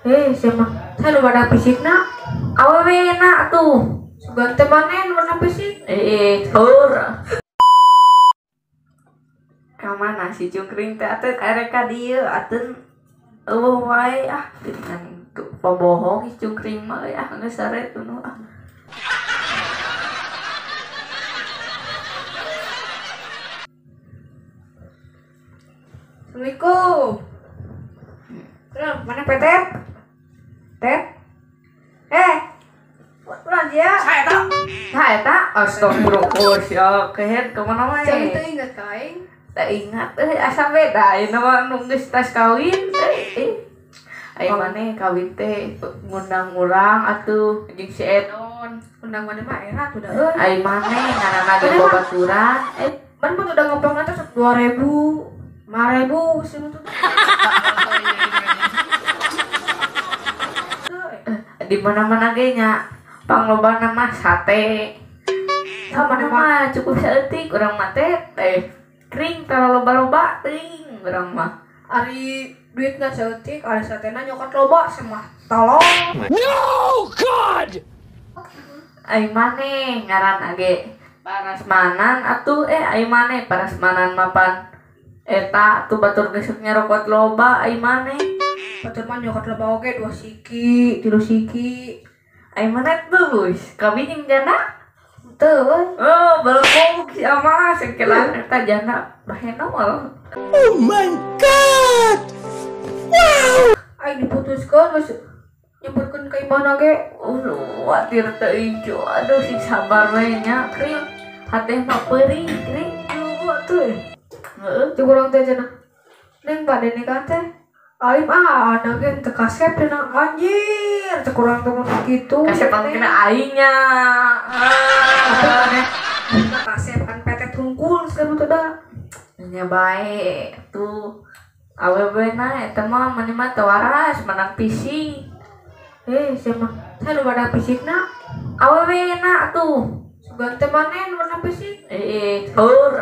Siapa? Saya lu pada fisik nak. Awewe nak tuh. Sugan temanen warna fisik. Tur. Kamana si cungkring teh atuh arek ka dieu atuh wae dengan pabohong si cungkring mah geus sare tuh Assalamualaikum. Mana Petet? Pulang ya. Saya tak astagfirullah sia kehet kemana wae. Jangan teu ingat kain. Tak ingat asa beda ieu mah nu geus tas kawin ai maneh kawin teh ngundang urang atuh jeung si Edon. Undang mana mah erat udah euy. Ai maneh ngaranna ge babaturan Ban mah udah ngopong atas 2.000, 5.000 sih tuh. Di mana-mana ge nya panglobana mah sate. Sama mah cukup saeutik urang mah teh kring tara loba-loba teuing urang mah. Ari duitna saeutik, ari satena nyokot loba semah tolong. No God. Ai maneh ngaranna ge parasmanan atuh ai maneh parasmanan mapan eta atuh batur geus ngerokot loba ai maneh. Batur mah nyokot loba oge 2 siki, 3 siki. Ai maneh geus kawin jeung jana. Teu Oh, balok si ama sekelan eta jana bae nol. Oh my God. Wow. ai diputuskeun geus nyebutkeun ka imahna ge. Watir teu ijo aduh si sabar we nya kring hateh mah peurih kring Tuh. Cuk urang teh cenah. Neng bade nikah teh. Alim ada ge teu kasep cenah anjir. Cuk urang teh mun kitu. kasepan kena aingnya. Kita kasep kan petet hungkul segala teh da. Nya bae tuh awewe na eta mah mani mah teu waras menang fisik. Siapa? Saya lu pada fisik nak. Awewe na tuh Sugan temanen warna fisik. tur.